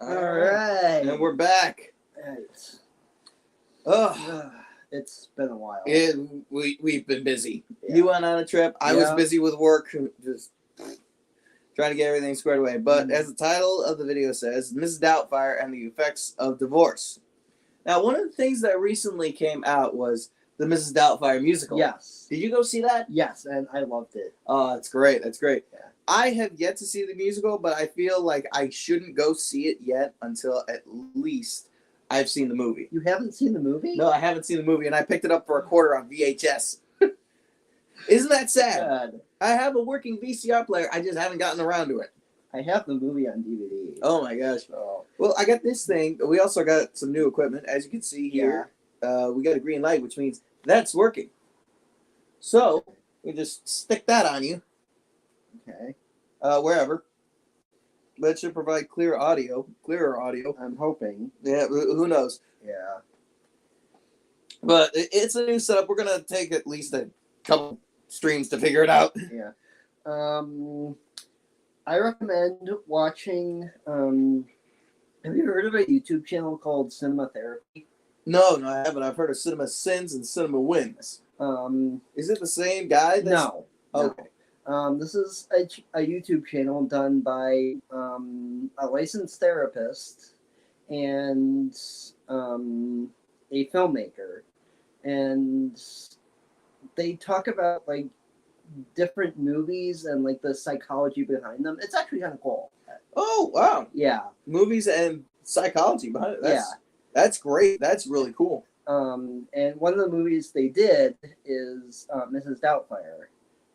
All right. And we're back. Right. Oh, It's been a while. we've been busy. Yeah. You went on a trip. I was Yeah. busy with work, just trying to get everything squared away. But as the title of the video says, Mrs. Doubtfire and the Effects of Divorce. Now, one of the things that recently came out was the Mrs. Doubtfire musical. Yes. Did you go see that? Yes, and I loved it. Oh, that's great. That's great. Yeah. I have yet to see the musical, but I feel like I shouldn't go see it yet until at least I've seen the movie. You haven't seen the movie? No, I haven't seen the movie, and I picked it up for $1 on VHS. Isn't that sad? God. I have a working VCR player. I just haven't gotten around to it. I have the movie on DVD. Oh, my gosh. So, Well, I got this thing. We also got some new equipment. As you can see here, we got a green light, which means that's working. So, we just stick that on you. okay. Wherever. But it should provide clearer audio. I'm hoping. Yeah, who knows? Yeah. But it's a new setup. We're going to take at least a couple streams to figure it out. Yeah. I recommend watching. Have you heard of a YouTube channel called Cinema Therapy? No, I haven't. I've heard of Cinema Sins and Cinema Wins. Is it the same guy? No. Okay. This is a YouTube channel done by a licensed therapist and a filmmaker, and they talk about like different movies and like the psychology behind them. It's actually kind of cool. Oh, wow. Yeah. Movies and psychology behind it. That's great. That's really cool. And one of the movies they did is Mrs. Doubtfire.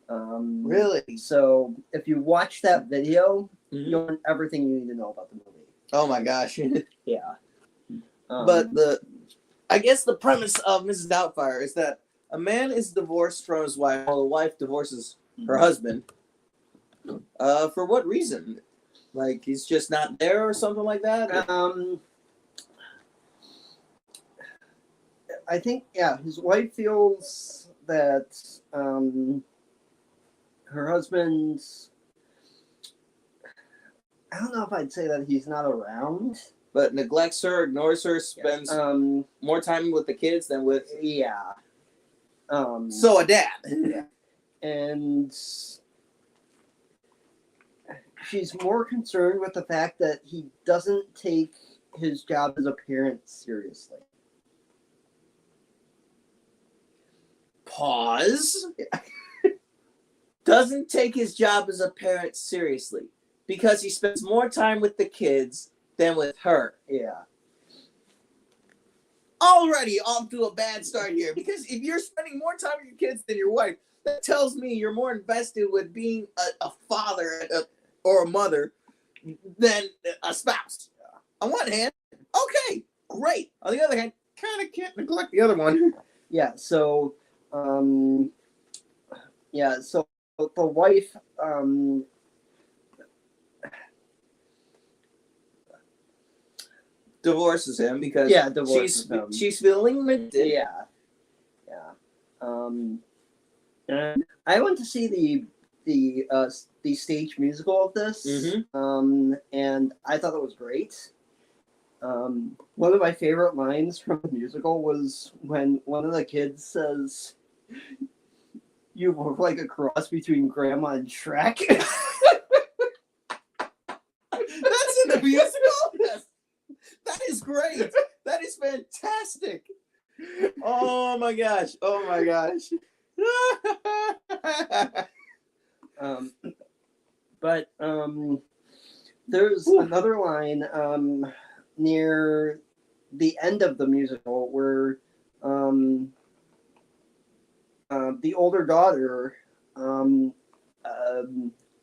Really? So if you watch that video, Mhm. you'll learn everything you need to know about the movie. Oh, my gosh. Yeah. But I guess the premise of Mrs. Doubtfire is that a man is divorced from his wife while the wife divorces her husband. For what reason? Like, he's just not there or something like that? I think, his wife feels that her husband's, I don't know if I'd say that he's not around. But neglects her, ignores her, spends more time with the kids than with... Yeah. So a dad. Yeah. And she's more concerned with the fact that he doesn't take his job as a parent seriously. Pause. Doesn't take his job as a parent seriously because he spends more time with the kids than with her. Yeah. Already off to a bad start here, because if you're spending more time with your kids than your wife, that tells me you're more invested with being a father or a mother than a spouse. On one hand, okay, great. On the other hand, kind of can't neglect the other one. Yeah, so the wife divorces him because she's feeling limited. Yeah. And I went to see the stage musical of this, and I thought it was great. One of my favorite lines from the musical was when one of the kids says, "You look like a cross between Grandma and Shrek." That's in the musical? Yes. That is great. That is fantastic. Oh my gosh. Oh my gosh. But there's another line near the end of the musical where the older daughter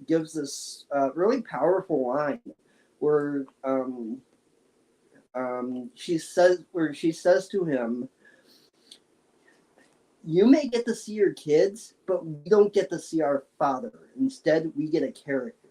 gives this really powerful line where she says to him, "You may get to see your kids, but we don't get to see our father. Instead, we get a character."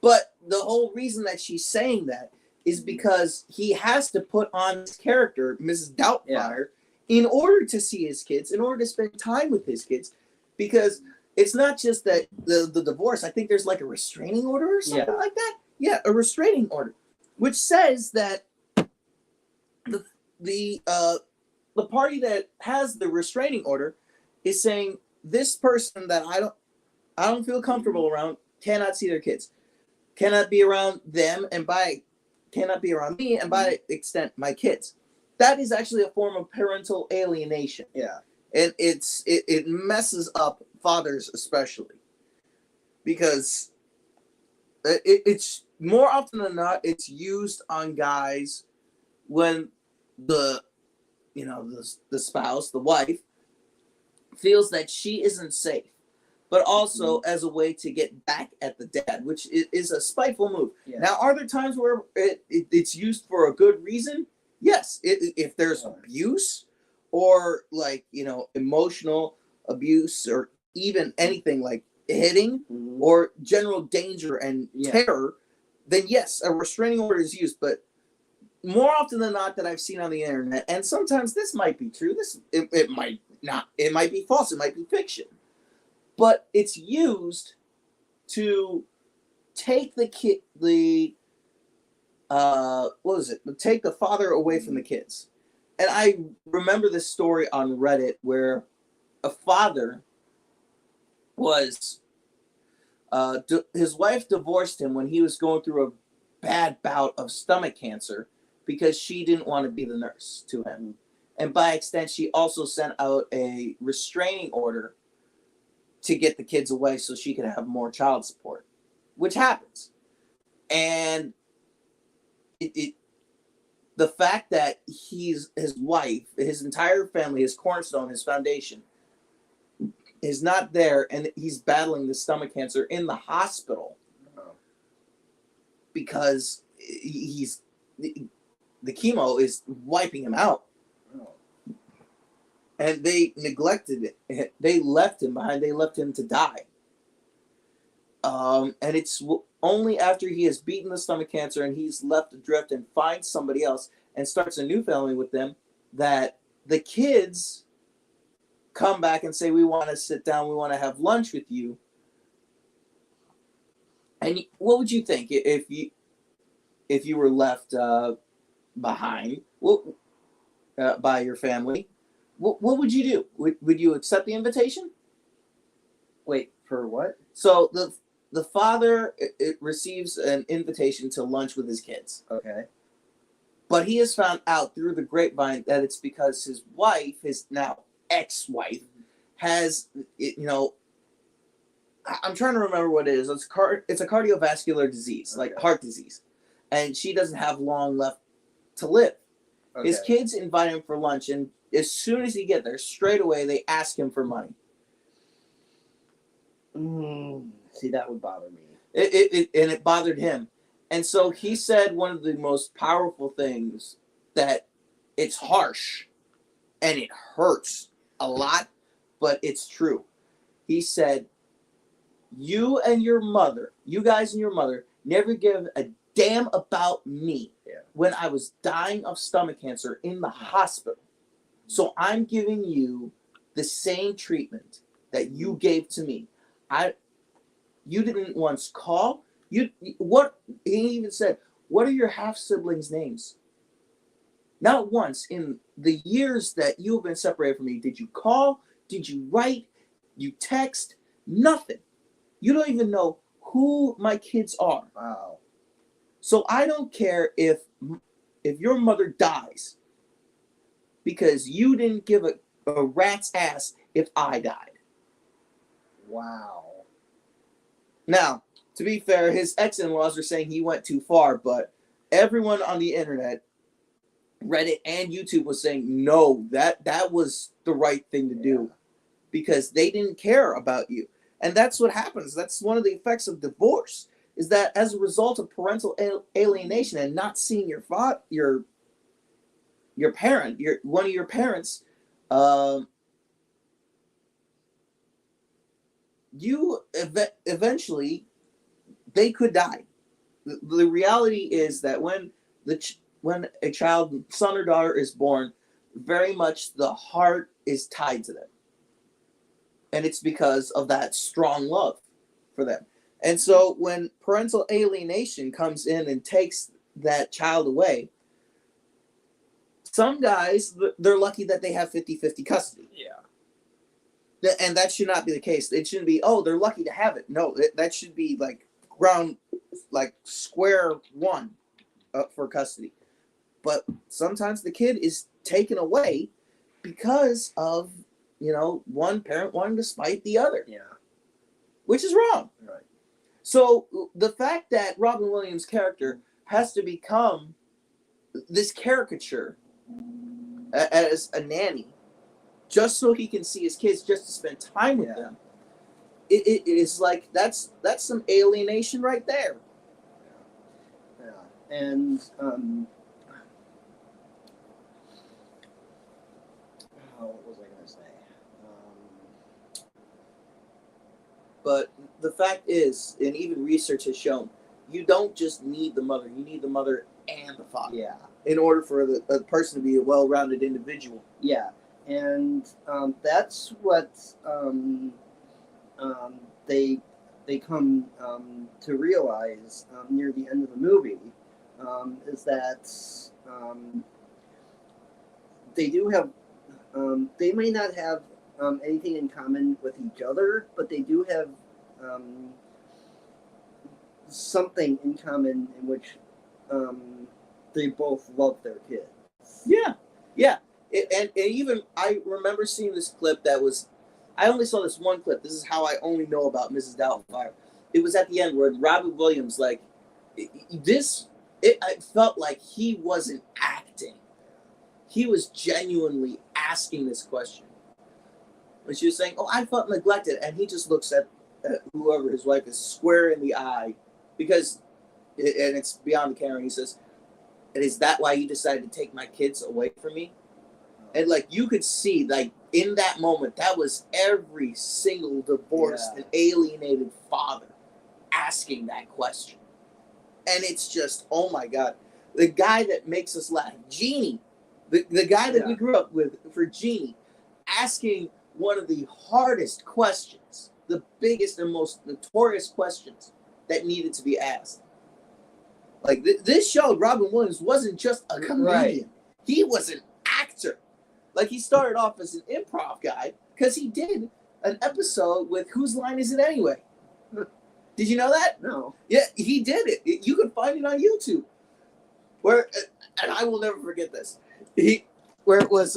But the whole reason that she's saying that is because he has to put on his character, Mrs. Doubtfire, in order to see his kids, in order to spend time with his kids. Because it's not just that the divorce. I think there's like a restraining order or something like that. Yeah, a restraining order, which says that the party that has the restraining order is saying this person that I don't feel comfortable around cannot see their kids, cannot be around them, and cannot be around me, and by extent my kids. That is actually a form of parental alienation. Yeah. And it messes up fathers especially, because it's more often than not it's used on guys when the spouse, the wife, feels that she isn't safe, but also as a way to get back at the dad, which is a spiteful move. Yeah. Now, are there times where it's used for a good reason? Yes. If there's abuse or emotional abuse or even anything like hitting or general danger and terror, then yes, a restraining order is used. But more often than not that I've seen on the internet, and sometimes this might be true, it might not, it might be false, it might be fiction, but it's used to take take the father away from the kids. And I remember this story on Reddit where a father was his wife divorced him when he was going through a bad bout of stomach cancer because she didn't want to be the nurse to him. And by extent, she also sent out a restraining order to get the kids away so she could have more child support, which happens. And the fact that his wife, his entire family, his cornerstone, his foundation, is not there, and he's battling the stomach cancer in the hospital because the chemo is wiping him out. And they neglected it. They left him behind. They left him to die. And it's only after he has beaten the stomach cancer and he's left adrift and finds somebody else and starts a new family with them that the kids come back and say, we want to sit down, we want to have lunch with you. And what would you think if you were left behind by your family? What would you do? Would you accept the invitation? Wait, for what? So the father receives an invitation to lunch with his kids. Okay. But he has found out through the grapevine that it's because his wife, his now ex-wife, has, I'm trying to remember what it is. It's a cardiovascular disease, like heart disease. And she doesn't have long left to live. Okay. His kids invite him for lunch, and as soon as he gets there, straight away, they ask him for money. See, that would bother me. It bothered him. And so he said one of the most powerful things, that it's harsh and it hurts a lot, but it's true. He said, you guys and your mother never give a damn about me when I was dying of stomach cancer in the hospital. So I'm giving you the same treatment that you gave to me. You didn't once call. He even said, what are your half siblings' names? Not once in the years that you have been separated from me did you call, did you write, you text, nothing. You don't even know who my kids are. Wow. So I don't care if your mother dies because you didn't give a rat's ass if I died. Wow. Now, to be fair, his ex-in-laws are saying he went too far, but everyone on the internet, Reddit and YouTube, was saying no, that was the right thing to do because they didn't care about you. And that's what happens. That's one of the effects of divorce, is that as a result of parental alienation and not seeing your parent, one of your parents, you eventually, they could die. The reality is that when a child, son or daughter, is born, very much the heart is tied to them. And it's because of that strong love for them. And so when parental alienation comes in and takes that child away, some guys, they're lucky that they have 50-50 custody. Yeah. And that should not be the case. It shouldn't be, oh, they're lucky to have it. No, that should be like square one for custody. But sometimes the kid is taken away because of, one parent wanting to spite the other. Yeah. Which is wrong. Right. So the fact that Robin Williams' character has to become this caricature as a nanny, just so he can see his kids, just to spend time with them, it is like that's some alienation right there. Yeah. And what was I going to say? But the fact is, and even research has shown, you don't just need the mother; you need the mother and the father. Yeah. In order for a person to be a well-rounded individual. Yeah, and that's what they come to realize near the end of the movie, is that they do have, they may not have anything in common with each other, but they do have something in common in which they both love their kids. Yeah. And even I remember seeing this clip I only saw this one clip. This is how I only know about Mrs. Doubtfire. It was at the end where Robin Williams, I felt like he wasn't acting. He was genuinely asking this question. When she was saying, oh, I felt neglected. And he just looks at whoever his wife is square in the eye and it's beyond the camera. And he says, and is that why you decided to take my kids away from me? And you could see, in that moment, that was every single divorced and alienated father asking that question. And it's just, oh my God. The guy that makes us laugh, Jeannie, the guy that we grew up with for Jeannie, asking one of the hardest questions, the biggest and most notorious questions that needed to be asked. This showed Robin Williams wasn't just a comedian. Right. He was an actor. He started off as an improv guy because he did an episode with Whose Line Is It Anyway? Did you know that? No. Yeah, he did it. You can find it on YouTube. And I will never forget this. Where it was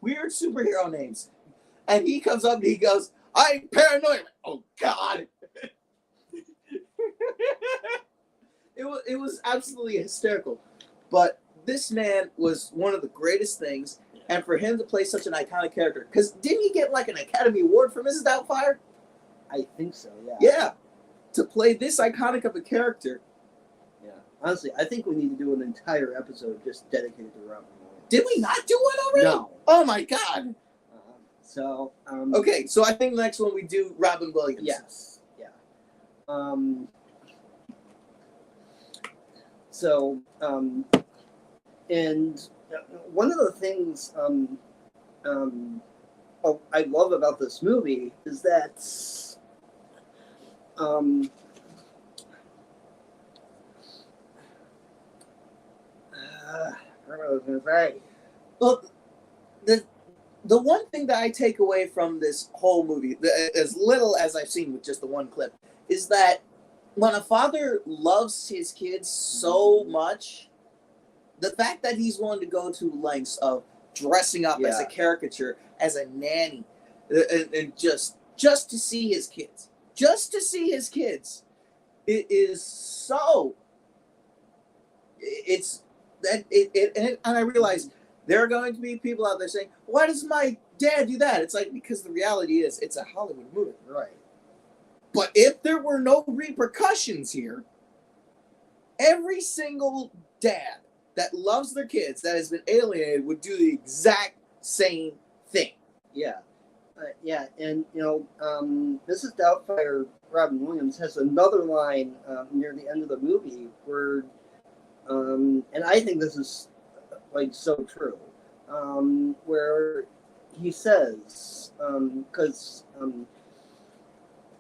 weird superhero names. And he comes up and he goes, I'm paranoid. Oh, God. It was absolutely hysterical. But this man was one of the greatest things. And for him to play such an iconic character, because didn't he get an Academy Award for Mrs. Doubtfire? I think so, yeah. Yeah. To play this iconic of a character. Yeah. Honestly, I think we need to do an entire episode just dedicated to Robin Williams. Did we not do one already? No. Oh my God. Okay, so I think the next one we do Robin Williams. Yes. Yeah. And one of the things I love about this movie is that I don't know what I was going to say. Well, the one thing that I take away from this whole movie, as little as I've seen with just the one clip, is that when a father loves his kids so much, the fact that he's willing to go to lengths of dressing up as a caricature, as a nanny, and just to see his kids, it is so. And I realize there are going to be people out there saying, "Why does my dad do that?" It's because the reality is, it's a Hollywood movie, Right? But if there were no repercussions here, every single dad that loves their kids, that has been alienated, would do the exact same thing. Yeah. And Mrs. Doubtfire, Robin Williams, has another line near the end of the movie where, and I think this is so true, where he says, because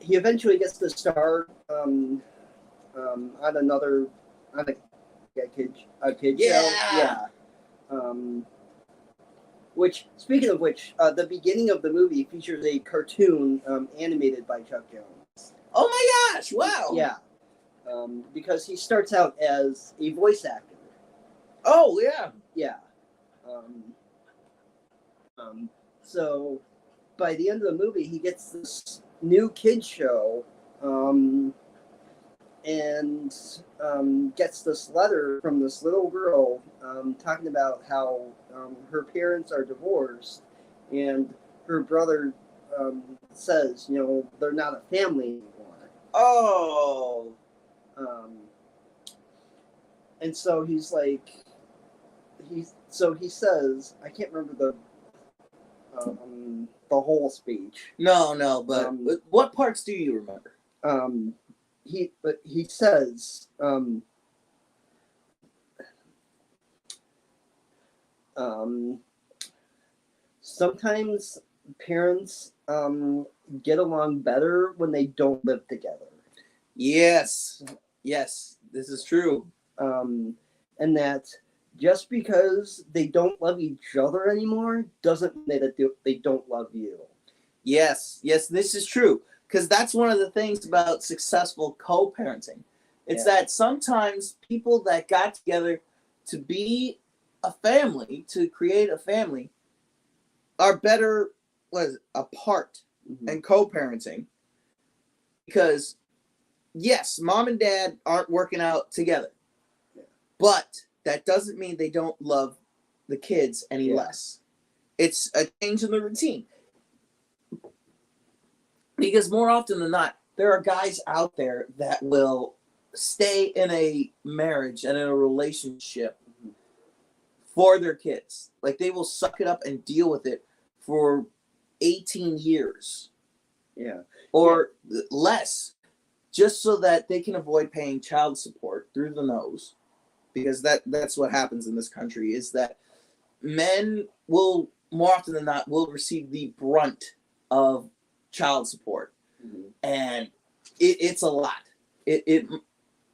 he eventually gets to star on another on a kid show. Yeah. Which, speaking of which, the beginning of the movie features a cartoon animated by Chuck Jones. Oh my gosh! Wow. Yeah. Because he starts out as a voice actor. Oh yeah. Yeah. So by the end of the movie, he gets this new kids show, and gets this letter from this little girl talking about how her parents are divorced, and her brother says, they're not a family anymore. Oh. And so he's like, he says, I can't remember the whole speech. No, but what parts do you remember? He says, sometimes parents get along better when they don't live together. Yes, this is true. And that just because they don't love each other anymore doesn't mean that they don't love you. Yes, this is true. Because that's one of the things about successful co-parenting. It's that sometimes people that got together to be a family, to create a family, are better apart and co-parenting. Because, yes, mom and dad aren't working out together. Yeah. But that doesn't mean they don't love the kids any less. It's a change in the routine. Because more often than not, there are guys out there that will stay in a marriage and in a relationship for their kids. Like, they will suck it up and deal with it for 18 years. Yeah. Or less, just so that they can avoid paying child support through the nose. Because that's what happens in this country, is that men will, more often than not, will receive the brunt of child support. And it's a lot. It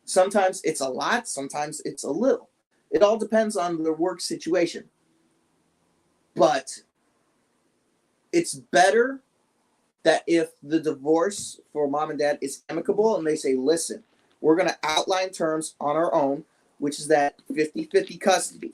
sometimes it's a lot, sometimes it's a little. It all depends on the work situation. But it's better that if the divorce for mom and dad is amicable and they say, listen, we're going to outline terms on our own, which is that 50-50 custody.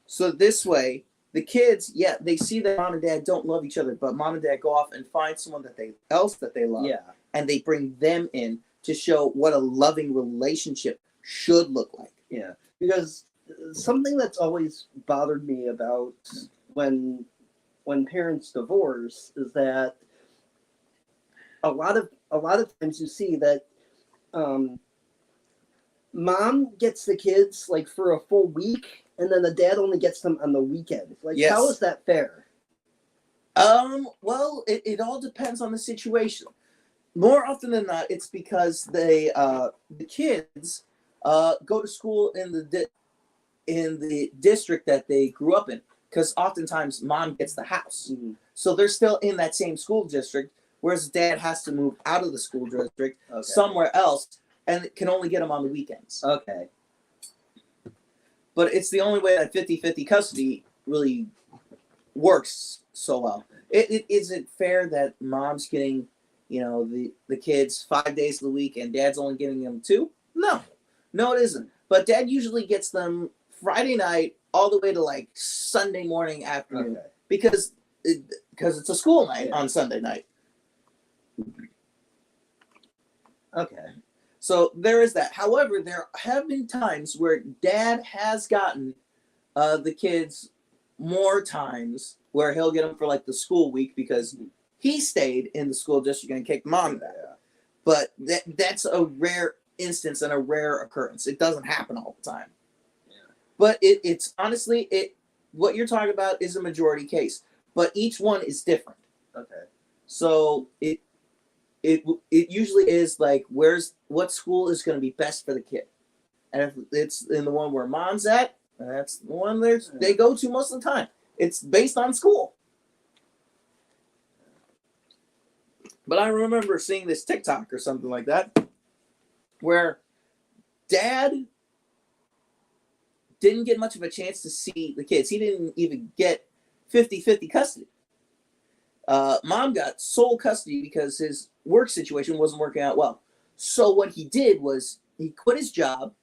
So this way, the kids, they see that mom and dad don't love each other, but mom and dad go off and find someone that they love, and they bring them in to show what a loving relationship should look like. Yeah, because something that's always bothered me about when parents divorce is that a lot of times you see that mom gets the kids like for a full week, and then the dad only gets them on the weekend. Like, how is that fair? Well, it all depends on the situation. More often than not, it's because the kids go to school in the district that they grew up in. Because oftentimes mom gets the house, so they're still in that same school district, whereas dad has to move out of the school district somewhere else, and can only get them on the weekends. Okay. But it's the only way that 50-50 custody really works so well. It isn't fair that mom's getting, the kids 5 days of the week and dad's only getting them 2. No, it isn't. But dad usually gets them Friday night all the way to like Sunday morning afternoon, because it's a school night on Sunday night. Okay. So there is that. However, there have been times where dad has gotten the kids more times where he'll get them for like the school week because he stayed in the school district and kicked mom back. Yeah. But that's a rare instance and a rare occurrence. It doesn't happen all the time. Yeah. But it's honestly, what you're talking about is a majority case. But each one is different. Okay. So it usually is like, what school is going to be best for the kid, and if it's in the one where mom's at, that's the one they go to most of the time. It's based on school. But I remember seeing this TikTok or something like that where dad didn't get much of a chance to see the kids. He didn't even get 50-50 custody. Mom got sole custody because his work situation wasn't working out well. So what he did was he quit his job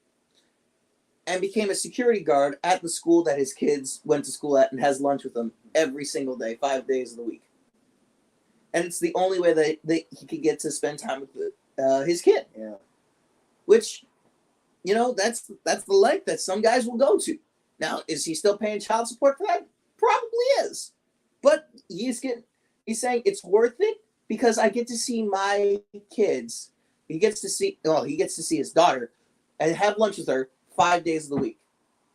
and became a security guard at the school that his kids went to school at and has lunch with them every single day, 5 days of the week. And it's the only way that he could get to spend time with his kid. Yeah. Which, you know, that's the length that some guys will go to. Now, is he still paying child support for that? Probably is. But he's saying it's worth it because I get to see my kids. He gets to see his daughter and have lunch with her 5 days of the week.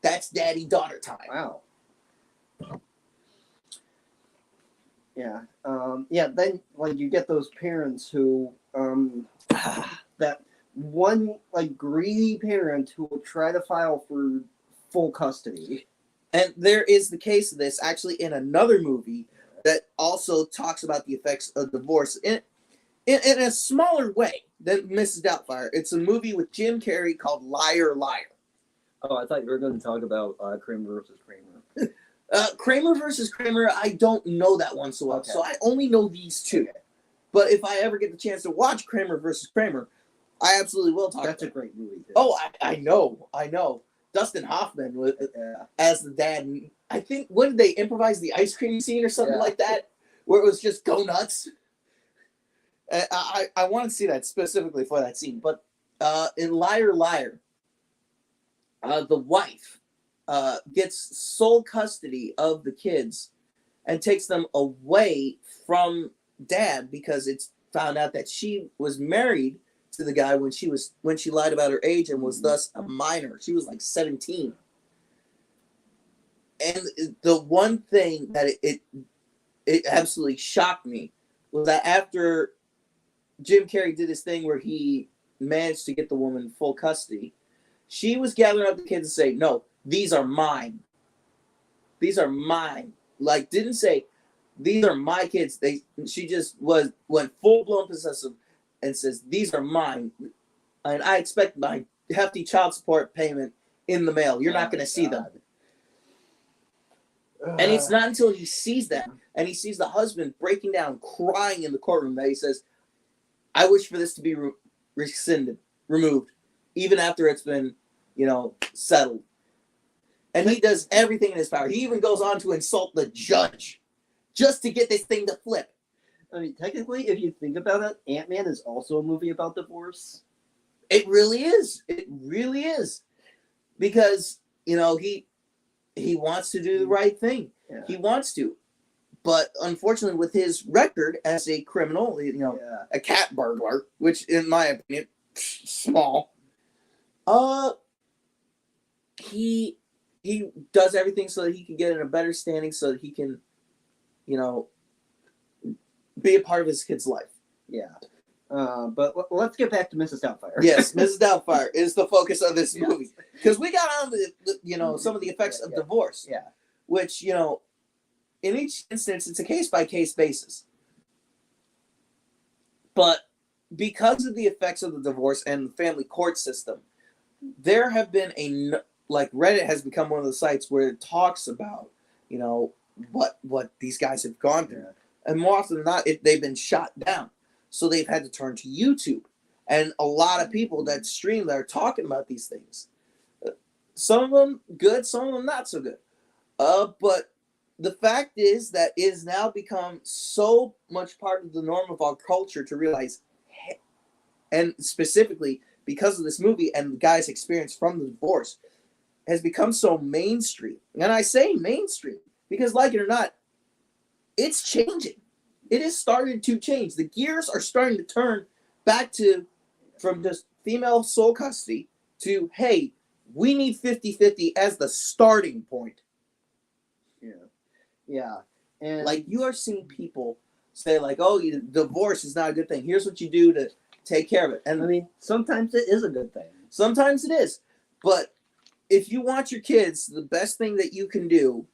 That's daddy-daughter time. Wow. Yeah. Yeah, then like you get those parents who that one like greedy parent who will try to file for full custody. And there is the case of this actually in another movie that also talks about the effects of divorce in a smaller way than Mrs. Doubtfire. It's a movie with Jim Carrey called Liar Liar. Oh, I thought you were going to talk about Kramer versus Kramer. Kramer versus Kramer, I don't know that one so well, Okay. so I only know these two. Okay. But if I ever get the chance to watch Kramer versus Kramer, I absolutely will talk That's a about it. great movie. Too. Oh, I know. Dustin Hoffman was, as the dad. And I think, what did they improvise the ice cream scene or something like that? Where it was just go nuts? I want to see that specifically for that scene. But in Liar Liar, the wife gets sole custody of the kids and takes them away from dad because it's found out that she was married to the guy when she lied about her age and was thus a minor. She was like 17. And the one thing that it absolutely shocked me was that after Jim Carrey did his thing where he managed to get the woman full custody, she was gathering up the kids and saying, "No, these are mine. These are mine." Like, didn't say, "These are my kids." She just went full blown possessive and says, "These are mine, and I expect my hefty child support payment in the mail. You're not going to see them." And it's not until he sees that and he sees the husband breaking down, crying in the courtroom that he says, "I wish for this to be removed, even after it's been, settled." And he does everything in his power. He even goes on to insult the judge just to get this thing to flip. I mean, technically, if you think about it, Ant-Man is also a movie about divorce. It really is. It really is. Because, he wants to do the right thing. Yeah. He wants to. But unfortunately, with his record as a criminal, a cat burglar, which in my opinion, small, he does everything so that he can get in a better standing so that he can, be a part of his kid's life. Yeah. But let's get back to Mrs. Doubtfire. Yes, Mrs. Doubtfire is the focus of this movie. Because we got on some of the effects of divorce. Yeah. Which, in each instance, it's a case-by-case basis. But because of the effects of the divorce and the family court system, there have been Reddit has become one of the sites where it talks about, what these guys have gone through. Yeah. And more often than not, they've been shot down. So they've had to turn to YouTube. And a lot of people that stream that are talking about these things. Some of them good, some of them not so good. But the fact is that it has now become so much part of the norm of our culture to realize, and specifically because of this movie and the guy's experience from the divorce, has become so mainstream. And I say mainstream because, like it or not, it's changing. It has started to change. The gears are starting to turn back from just female sole custody to, hey, we need 50-50 as the starting point. Yeah. And like, you are seeing people say, like, oh, divorce is not a good thing. Here's what you do to take care of it. And I mean, sometimes it is a good thing. Sometimes it is. But if you want your kids, the best thing that you can do,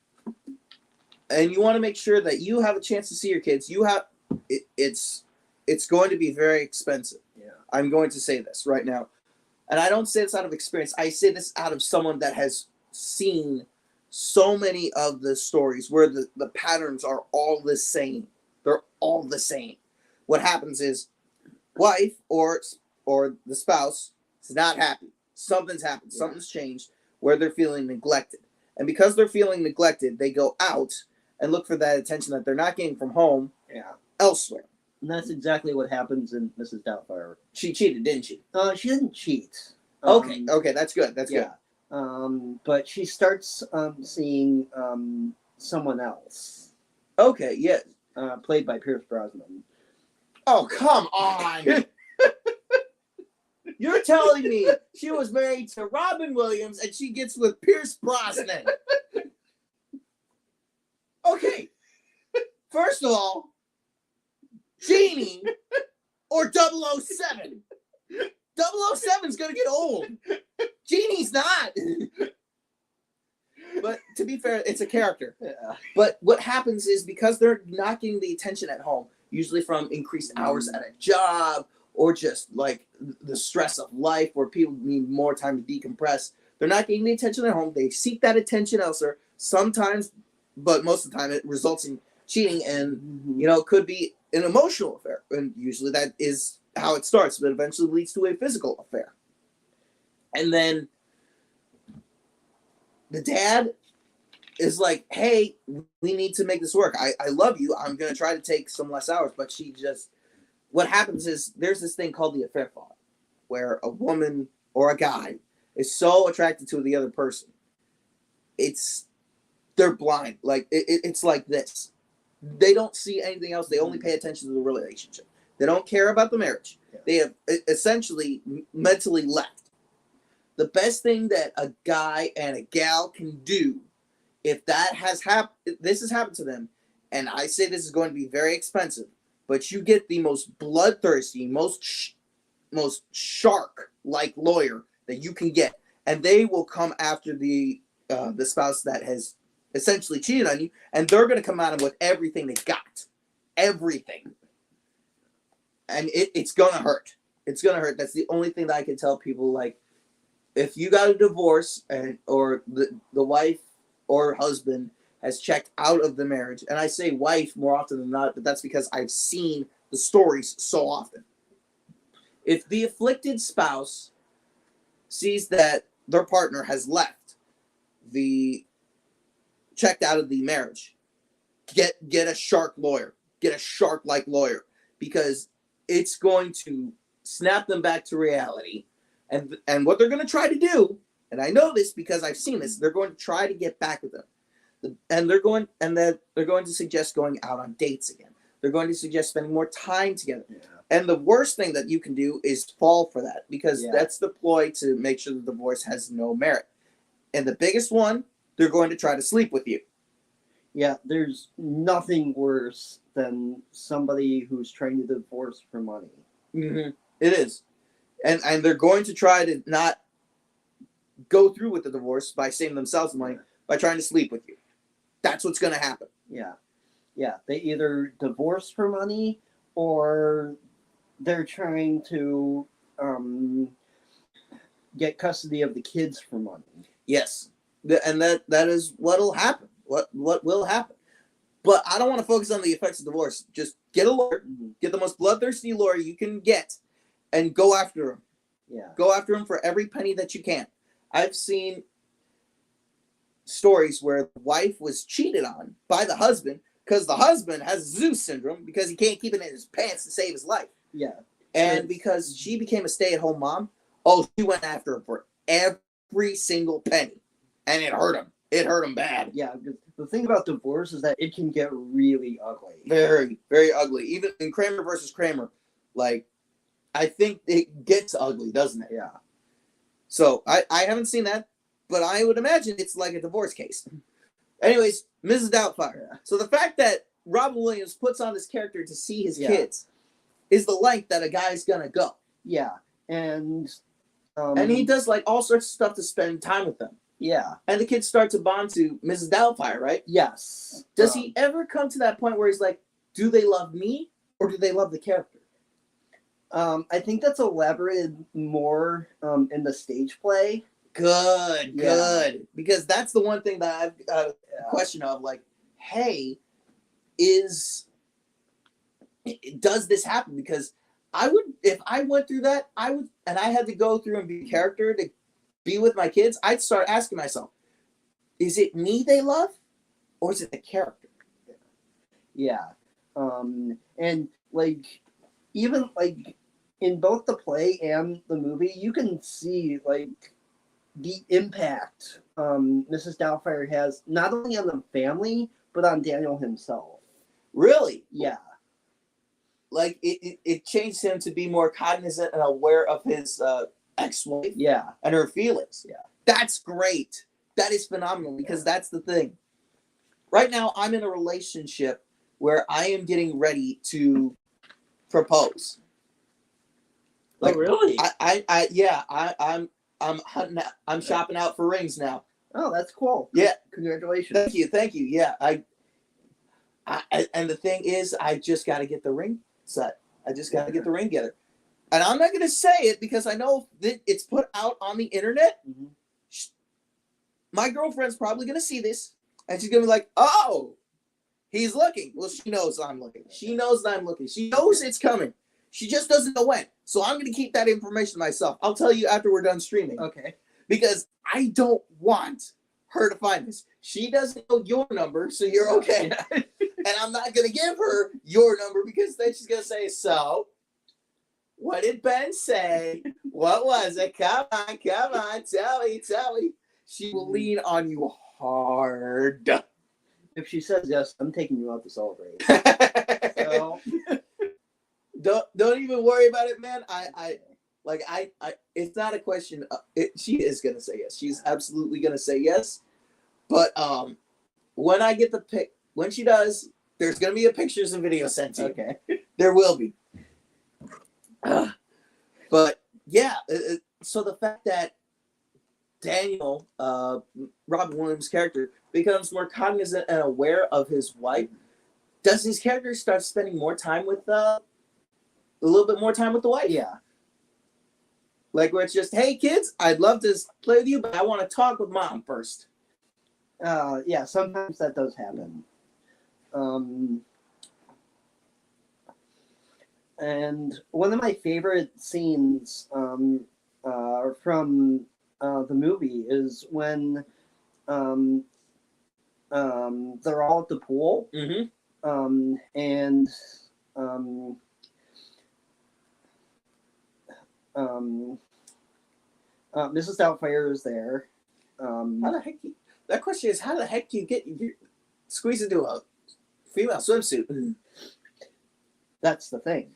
and you want to make sure that you have a chance to see your kids, it's it's going to be very expensive. Yeah. I'm going to say this right now. And I don't say this out of experience. I say this out of someone that has seen so many of the stories where the patterns are all the same. They're all the same. What happens is wife or the spouse is not happy. Something's happened. Yeah. Something's changed where they're feeling neglected. And because they're feeling neglected, they go out and look for that attention that they're not getting from home elsewhere. And that's exactly what happens in Mrs. Doubtfire. She cheated, didn't she? She didn't cheat. Okay, that's good. That's good. But she starts seeing someone else, Okay, yeah. played by Pierce Brosnan. Oh, come on. You're telling me she was married to Robin Williams and she gets with Pierce Brosnan. Okay. First of all, Genie or 007. 007's going to get old. Genie's not. But to be fair, it's a character. Yeah. But what happens is because they're not getting the attention at home, usually from increased hours at a job or just like the stress of life where people need more time to decompress, they're not getting the attention at home. They seek that attention elsewhere. Sometimes, but most of the time, it results in cheating and, it could be an emotional affair. And usually that is how it starts, but eventually leads to a physical affair. And then the dad is like, hey, we need to make this work. I love you. I'm going to try to take some less hours. But what happens is there's this thing called the affair thought, where a woman or a guy is so attracted to the other person. They're blind. Like, it's like this. They don't see anything else. They only pay attention to the relationship. They don't care about the marriage. Yeah. They have essentially mentally left. The best thing that a guy and a gal can do, if that has happened, this has happened to them, and I say this is going to be very expensive, but you get the most bloodthirsty, most shark-like lawyer that you can get, and they will come after the spouse that has essentially cheated on you, and they're going to come at them with everything they got. Everything. And it's going to hurt. It's going to hurt. That's the only thing that I can tell people. Like, if you got a divorce or the wife or husband has checked out of the marriage, and I say wife more often than not, but that's because I've seen the stories so often. If the afflicted spouse sees that their partner has left checked out of the marriage, get a shark lawyer. Get a shark-like lawyer, because it's going to snap them back to reality. And what they're going to try to do, and I know this because I've seen this, they're going to try to get back with them. And they're going to suggest going out on dates again. They're going to suggest spending more time together. Yeah. And the worst thing that you can do is fall for that, because that's the ploy to make sure the divorce has no merit. And the biggest one, they're going to try to sleep with you. Yeah, there's nothing worse than somebody who's trying to divorce for money. Mm-hmm. It is. And they're going to try to not go through with the divorce by saving themselves money by trying to sleep with you. That's what's going to happen. Yeah. Yeah, they either divorce for money or they're trying to get custody of the kids for money. Yes. And that is what'll happen. What will happen. But I don't want to focus on the effects of divorce. Just get a lawyer. Get the most bloodthirsty lawyer you can get and go after him. Yeah. Go after him for every penny that you can. I've seen stories where the wife was cheated on by the husband because the husband has Zeus syndrome because he can't keep it in his pants to save his life. Yeah. And because she became a stay-at-home mom, she went after him for every single penny. And it hurt him. It hurt him bad. Yeah, the thing about divorce is that it can get really ugly. Very, very ugly. Even in Kramer versus Kramer, like, I think it gets ugly, doesn't it? Yeah. So, I haven't seen that, but I would imagine it's like a divorce case. Anyways, Mrs. Doubtfire. Yeah. So, the fact that Robin Williams puts on this character to see his kids is the length that a guy's gonna go. Yeah. And he does, like, all sorts of stuff to spend time with them. Yeah. And the kids start to bond to Mrs. Doubtfire, right? Yes. Does he ever come to that point where he's like, do they love me or do they love the character? I think that's elaborated more in the stage play. Good, Yeah. good. Because that's the one thing that I've got a question of, like, hey, does this happen? Because I would, if I went through that, and I had to go through and be a character to be with my kids, I'd start asking myself, is it me they love, or is it the character? Yeah. And like, even like in both the play and the movie, you can see like the impact Mrs. Doubtfire has not only on the family but on Daniel himself. Really? Yeah. Like it changed him to be more cognizant and aware of his ex-wife, Yeah, and her feelings. Yeah. That's great. That is phenomenal, because that's the thing. Right now, I'm in a relationship where I am getting ready to propose. Like, oh really? I'm hunting. I'm shopping out for rings now. Oh, that's cool. Yeah. Congratulations. Thank you. Yeah, I and the thing is, I just got to get the ring set. I just got to get the ring together. And I'm not going to say it because I know that it's put out on the internet. Mhm. My girlfriend's probably going to see this, and she's going to be like, oh, he's looking. Well, she knows I'm looking. She knows that I'm looking. She knows it's coming. She just doesn't know when. So I'm going to keep that information to myself. I'll tell you after we're done streaming. Okay. Because I don't want her to find this. She doesn't know your number, so you're okay. And I'm not going to give her your number, because then she's going to say, so, what did Ben say? What was it? Come on, tell me. She will lean on you hard. If she says yes, I'm taking you out to celebrate. So, Don't even worry about it, man. I it's not a question. She is gonna say yes. She's absolutely gonna say yes. But when I get the pic, when she does, there's gonna be a pictures and video sent to you. okay. There will be. But yeah, so the fact that Daniel, Robin Williams' character, becomes more cognizant and aware of his wife, does his character start spending more time with a little bit more time with the wife? Yeah. Like, where it's just, hey kids, I'd love to play with you, but I want to talk with mom first. Yeah, sometimes that does happen. And one of my favorite scenes from the movie is when they're all at the pool, Mm-hmm. and Mrs. Doubtfire is there. How the heck that question is, how the heck do you squeeze into a female swimsuit? That's the thing.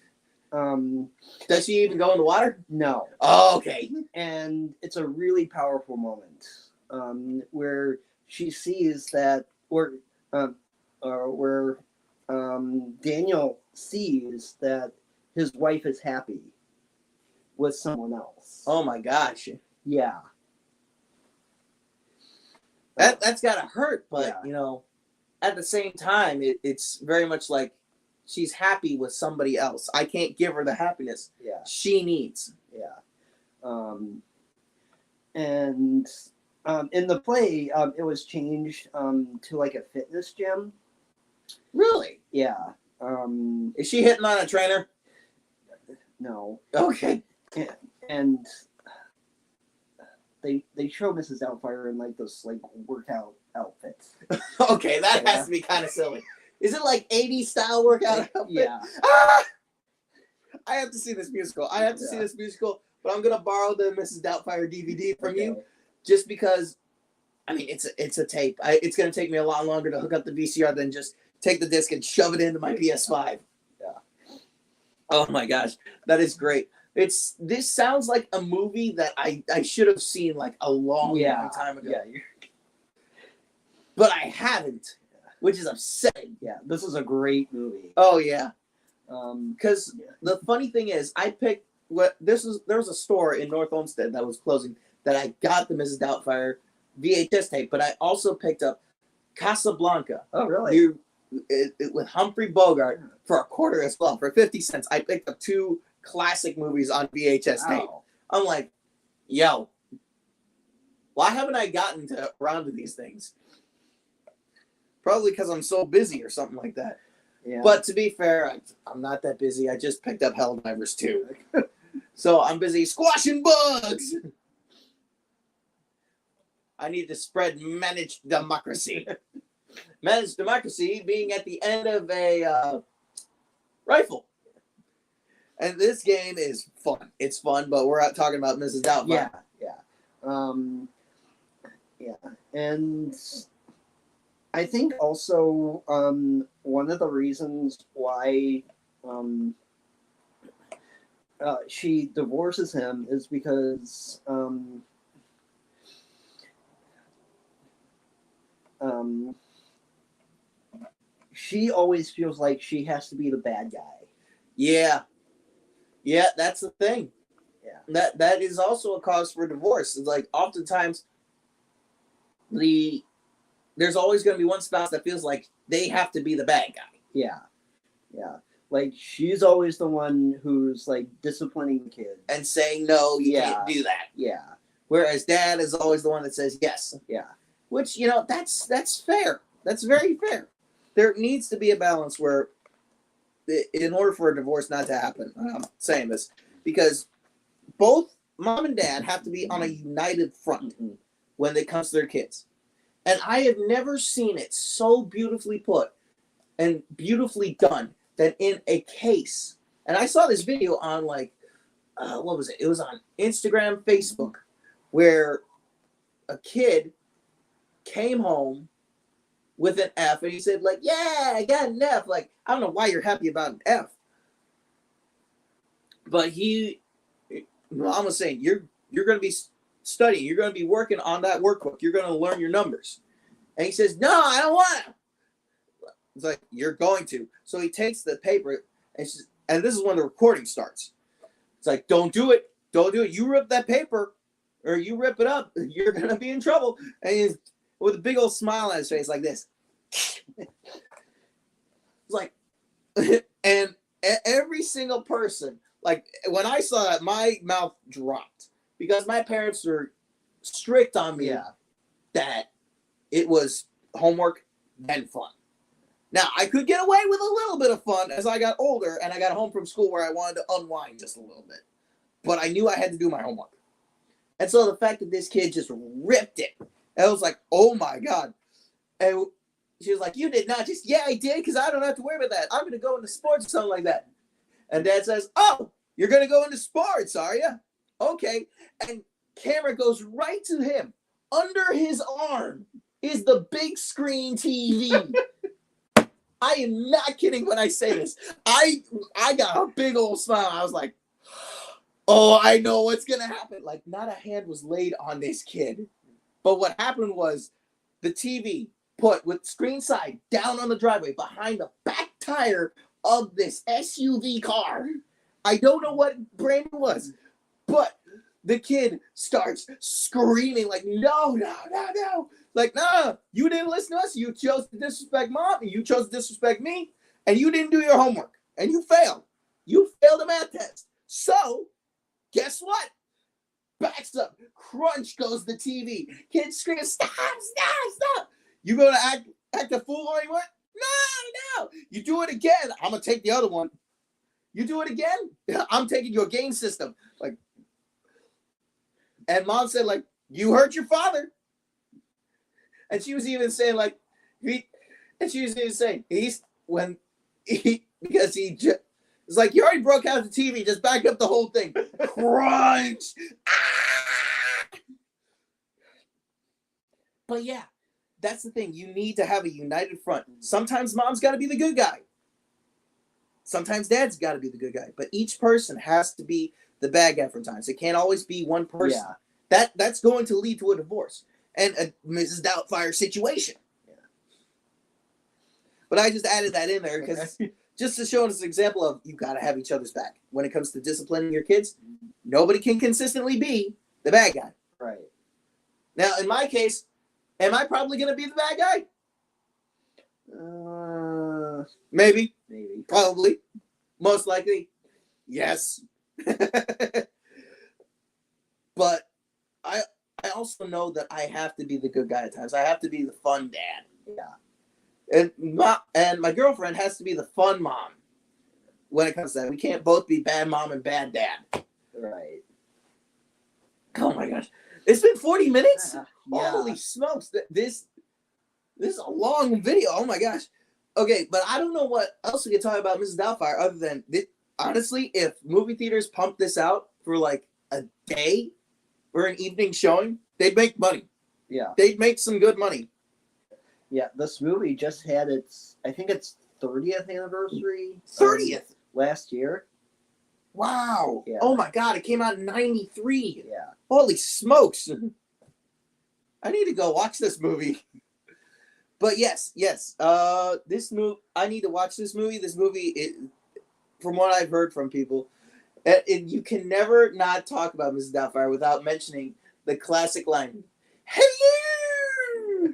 Does she even go in the water? No. Oh, okay. And it's a really powerful moment where she sees that, where Daniel sees that his wife is happy with someone else. Oh my gosh. Yeah. That's gotta hurt, but Yeah. At the same time, it's very much like she's happy with somebody else. I can't give her the happiness Yeah. she needs. Yeah. And in the play, it was changed to like a fitness gym. Really? Yeah. Is she hitting on a trainer? No. Okay. And they show Mrs. Doubtfire in like this like workout outfits. Okay, that has to be kind of silly. Is it like 80s style workout outfit? Yeah. Ah! I have to see this musical. But I'm gonna borrow the Mrs. Doubtfire DVD from you, just because. I mean, it's a tape. It's gonna take me a lot longer to hook up the VCR than just take the disc and shove it into my PS5. Yeah. Oh my gosh, that is great. This sounds like a movie that I should have seen like a long time ago. Yeah. But I haven't, which is upsetting. Yeah. This is a great movie. Oh yeah. Because The funny thing is, I picked there was a store in North Olmsted that was closing that I got the Mrs. Doubtfire VHS tape, but I also picked up Casablanca. Oh, really? With Humphrey Bogart for $0.25 as well. For 50 cents, I picked up 2 classic movies on VHS tape. Wow. I'm like, yo, why haven't I gotten around to these things? Probably because I'm so busy or something like that. Yeah. But to be fair, I'm not that busy. I just picked up Helldivers 2. So I'm busy squashing bugs. I need to spread managed democracy. Managed democracy being at the end of a rifle. And this game is fun. It's fun, but we're out talking about Mrs. Doubtfire. Yeah. And I think also one of the reasons why she divorces him is because she always feels like she has to be the bad guy. Yeah, that's the thing. Yeah, that is also a cause for divorce. It's like oftentimes there's always going to be one spouse that feels like they have to be the bad guy. Yeah. Like she's always the one who's like disciplining the kid and saying no, you can't do that. Yeah. Whereas dad is always the one that says yes. Yeah. Which that's fair. That's very fair. There needs to be a balance where, in order for a divorce not to happen, I'm saying this because both mom and dad have to be on a united front when it comes to their kids. And I have never seen it so beautifully put and beautifully done than in a case. And I saw this video on what was it? It was on Instagram, Facebook, where a kid came home with an F and he said like, yeah, I got an F. Like, I don't know why you're happy about an F. But mom was saying, you're going to be studying. You're going to be working on that workbook. You're going to learn your numbers. And he says, no, I don't want to. It's like, you're going to. So he takes the paper, and this is when the recording starts. It's like, don't do it. Don't do it. You rip that paper, or you rip it up, you're going to be in trouble. And he's with a big old smile on his face like this. It's like, and every single person, like, when I saw that, my mouth dropped. Because my parents were strict on me that it was homework, then fun. Now, I could get away with a little bit of fun as I got older and I got home from school where I wanted to unwind just a little bit. But I knew I had to do my homework. And so the fact that this kid just ripped it, I was like, oh my God. And she was like, you did not just, yeah, I did, because I don't have to worry about that. I'm going to go into sports or something like that. And Dad says, oh, you're going to go into sports, are you? Okay. And camera goes right to him. Under his arm is the big screen TV. I am not kidding when I say this. I got a big old smile. I was like, oh, I know what's going to happen. Like, not a hand was laid on this kid. But what happened was the TV put with screen side down on the driveway behind the back tire of this SUV car. I don't know what brand it was, but the kid starts screaming like, no. Like, no, you didn't listen to us. You chose to disrespect mom, and you chose to disrespect me, and you didn't do your homework, and you failed. You failed a math test. So, guess what? Backs up. Crunch goes the TV. Kid screams, stop. You going to act a fool anymore? No. You do it again. I'm going to take the other one. You do it again? I'm taking your game system. Like, and mom said, like, you hurt your father. And she was even saying, like, because it's like, you already broke out the TV, just back up the whole thing. Crunch. But yeah, that's the thing. You need to have a united front. Sometimes mom's got to be the good guy. Sometimes dad's got to be the good guy. But each person has to be the bad guy for times. It can't always be one person. Yeah. That's going to lead to a divorce and a Mrs. Doubtfire situation. Yeah. But I just added that in there because just to show us an example of you got to have each other's back. When it comes to disciplining your kids, nobody can consistently be the bad guy. Right. Now, in my case, am I probably going to be the bad guy? Maybe. Probably. Most likely. Yes. But I also know that I have to be the good guy at times. I have to be the fun dad. Yeah. And my girlfriend has to be the fun mom when it comes to that. We can't both be bad mom and bad dad. Right. Oh my gosh. It's been 40 minutes? Yeah. Holy smokes. This is a long video. Oh my gosh. Okay, but I don't know what else we can talk about Mrs. Doubtfire other than this. Honestly, if movie theaters pumped this out for like a day or an evening showing, they'd make money. Yeah. They'd make some good money. Yeah, this movie just had I think it's 30th anniversary. 30th? Last year. Wow. Yeah. Oh my God, it came out in 93. Yeah. Holy smokes. I need to go watch this movie. But yes. This movie, I need to watch this movie. This movie, from what I've heard from people, you can never not talk about Mrs. Doubtfire without mentioning the classic line, "Hello!"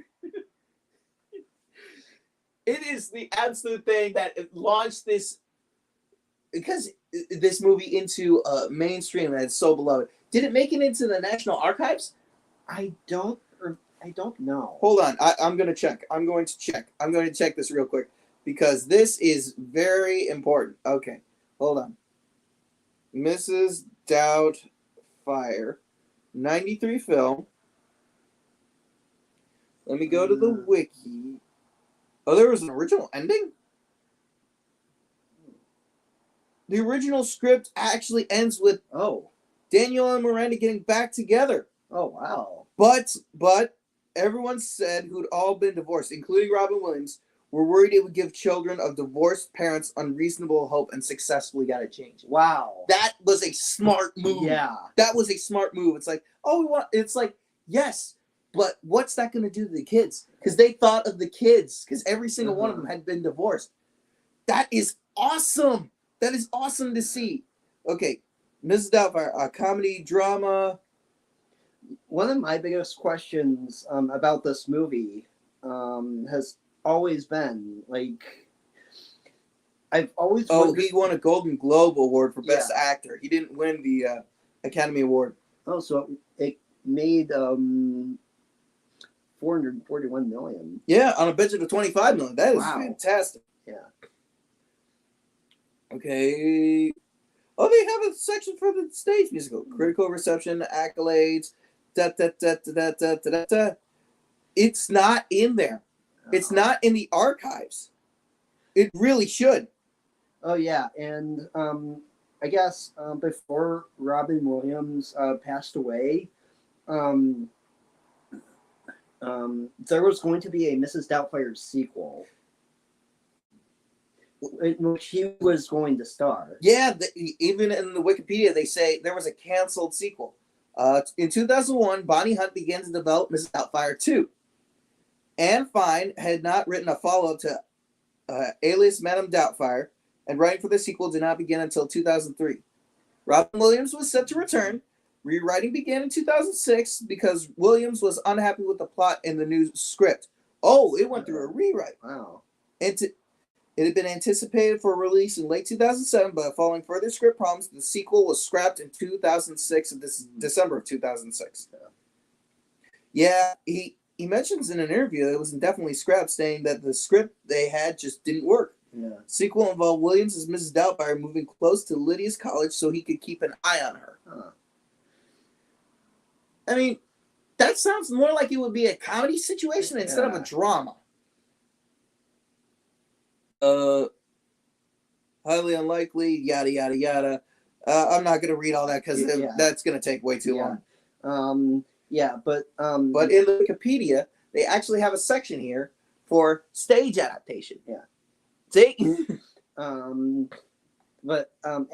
It is the absolute thing that launched this, because this movie into mainstream and it's so beloved. Did it make it into the National Archives? I don't know. Hold on, I'm going to check. I'm going to check this real quick because this is very important. Okay, hold on. Mrs. Doubtfire, 93 film. Let me go to the wiki. Oh, there was an original ending? The original script actually ends with Daniel and Miranda getting back together. Oh, wow. But everyone said who'd all been divorced, including Robin Williams, were worried it would give children of divorced parents unreasonable hope and successfully got it changed. Wow. That was a smart move. Yeah. That was a smart move. It's like, yes, but what's that going to do to the kids? Because they thought of the kids, because every single one of them had been divorced. That is awesome. That is awesome to see. Okay, Mrs. Doubtfire, a comedy drama. One of my biggest questions about this movie has always been, like, I've always wondered... he won a Golden Globe Award for Best Actor. He didn't win the Academy Award. Oh, so it made $441 million. Yeah, on a budget of $25 million. That is fantastic. Yeah. Okay. Oh, they have a section for the stage musical. Critical reception, accolades, It's not in there. It's not in the archives. It really should. Oh, yeah. And I guess before Robin Williams passed away, there was going to be a Mrs. Doubtfire sequel in which he was going to star. Yeah, even in the Wikipedia, they say there was a canceled sequel. In 2001, Bonnie Hunt began to develop Mrs. Doubtfire 2. Anne Fine had not written a follow-up to Alias Madame Doubtfire, and writing for the sequel did not begin until 2003. Robin Williams was set to return. Rewriting began in 2006 because Williams was unhappy with the plot in the new script. Oh, it went through a rewrite. Wow. It had been anticipated for release in late 2007, but following further script problems, the sequel was scrapped in 2006, December of 2006. Yeah, he mentions in an interview that it was definitely scrapped, saying that the script they had just didn't work. Yeah. Sequel involved Williams as Mrs. Doubtfire moving close to Lydia's college so he could keep an eye on her. Huh. I mean, that sounds more like it would be a comedy situation instead of a drama. Highly unlikely, yada, yada, yada. I'm not going to read all that because that's going to take way too long. But in the Wikipedia, they actually have a section here for stage adaptation. Yeah. See?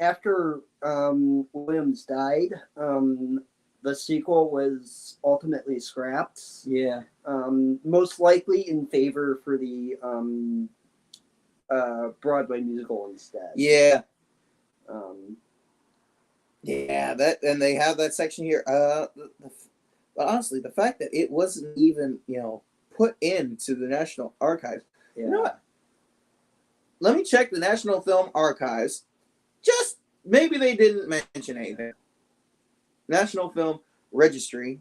After Williams died, the sequel was ultimately scrapped. Yeah. Most likely in favor for the Broadway musical instead. Yeah. And they have that section here. But honestly, the fact that it wasn't even, put into the National Archives. Yeah. You know what? Let me check the National Film Archives just maybe they didn't mention anything. National Film Registry.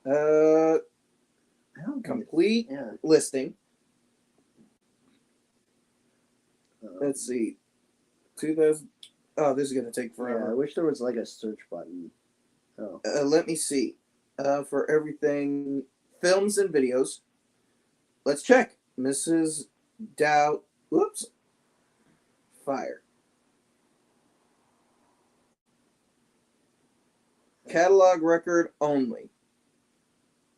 I don't think Complete yeah. listing. Let's see. 2000. Oh, this is going to take Yeah, I forever. wish there was like a search button. Oh. Let me see. For everything, films and videos. Let's check. Mrs. Dow. Whoops. Fire. Catalog record only.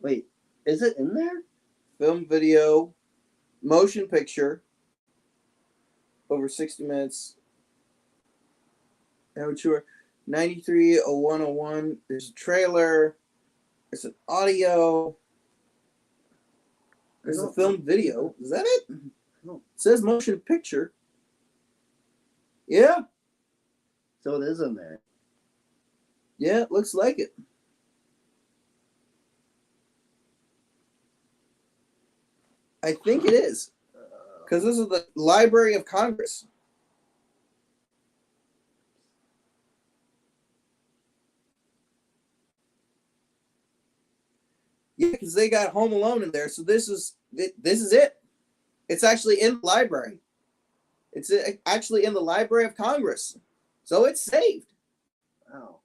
Wait, is it in there? Film, video, motion picture. Over 60 minutes. Amateur. 930101. There's a trailer. There's an audio. There's a film video. Is that it? No. It says motion picture. Yeah. So it is in there. Yeah, it looks like it. I think it is. Because this is the Library of Congress. Yeah, because they got Home Alone in there. So this is it. It's actually in the library. It's actually in the Library of Congress. So it's saved. Wow.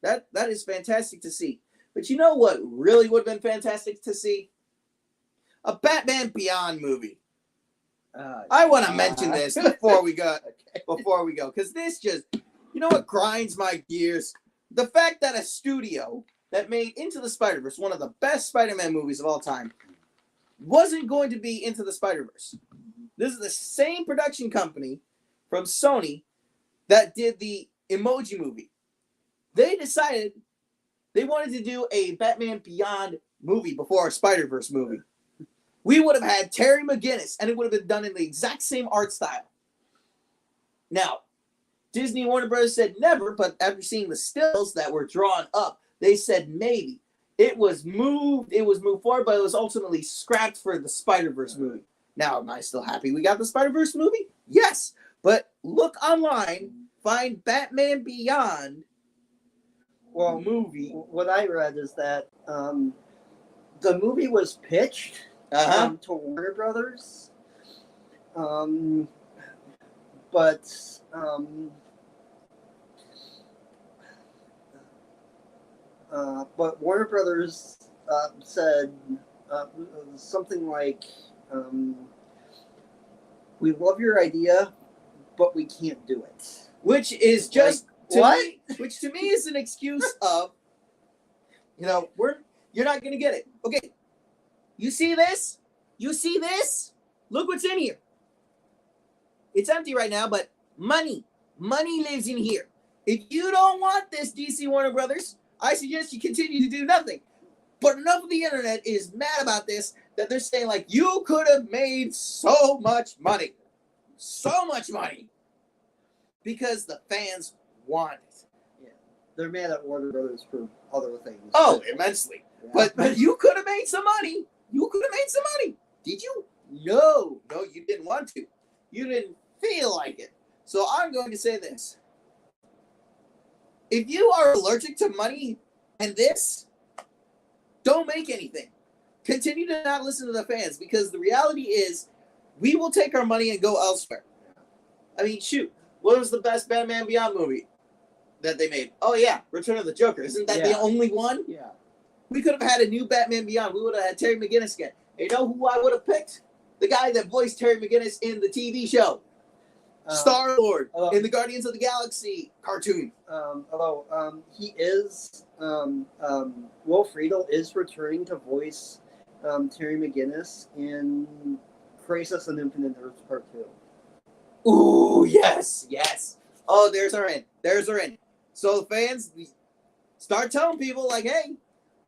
That is fantastic to see. But you know what really would have been fantastic to see? A Batman Beyond movie. I want to mention this before we go. Because this just, you know what grinds my gears? The fact that a studio that made Into the Spider-Verse, one of the best Spider-Man movies of all time, wasn't going to be Into the Spider-Verse. This is the same production company from Sony that did the Emoji Movie. They decided they wanted to do a Batman Beyond movie before a Spider-Verse movie. We would have had Terry McGinnis, and it would have been done in the exact same art style. Now, Disney and Warner Bros. Said never, but after seeing the stills that were drawn up, they said maybe. It was moved forward, but it was ultimately scrapped for the Spider-Verse movie. Now, am I still happy we got the Spider-Verse movie? Yes, but look online, find Batman Beyond movie. What I read is that the movie was pitched to Warner Brothers, but Warner Brothers said something like, "We love your idea, but we can't do it." Which is just which to me is an excuse of, you're not gonna get it. Okay, you see this? You see this? Look what's in here. It's empty right now, but money lives in here. If you don't want this, DC Warner Brothers, I suggest you continue to do nothing. But enough of the internet is mad about this that they're saying, like, you could have made so much money. So much money. Because the fans want it. Yeah. They're mad at Warner Brothers for other things. Oh, immensely. Yeah. But you could have made some money. You could have made some money. Did you? No, you didn't want to. You didn't feel like it. So I'm going to say this. If you are allergic to money and this, don't make anything. Continue to not listen to the fans, because the reality is we will take our money and go elsewhere. I mean, shoot. What was the best Batman Beyond movie that they made? Oh, yeah, Return of the Joker. Isn't that the only one? Yeah. We could have had a new Batman Beyond. We would have had Terry McGinnis again. And you know who I would have picked? The guy that voiced Terry McGinnis in the TV show. Star-Lord in the Guardians of the Galaxy cartoon. Although he is, Will Friedle is returning to voice Terry McGinnis in Crisis on Infinite Earths Part 2. Ooh, yes. Oh, there's our end. So fans, start telling people, like, hey,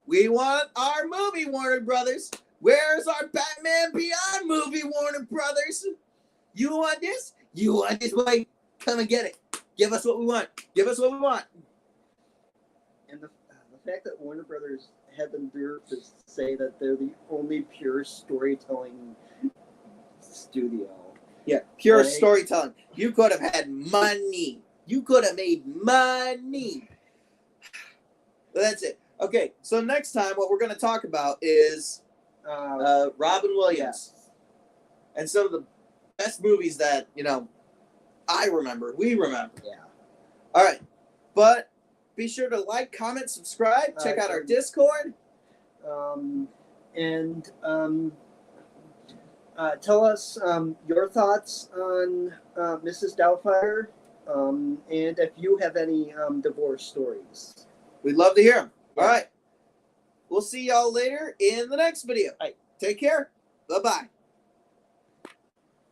we want our movie, Warner Brothers. Where's our Batman Beyond movie, Warner Brothers? You want this? You want this way? Come and get it. Give us what we want. And the fact that Warner Brothers had the nerve to say that they're the only pure storytelling studio. Yeah, pure storytelling. You could have had money. You could have made money. That's it. Okay, so next time what we're going to talk about is Robin Williams. And some of the best movies that, I remember. We remember. Yeah. All right. But be sure to like, comment, subscribe. Check out our Discord. Tell us your thoughts on Mrs. Doubtfire, and if you have any divorce stories. We'd love to hear them. All right. We'll see y'all later in the next video. Bye. Take care. Bye-bye.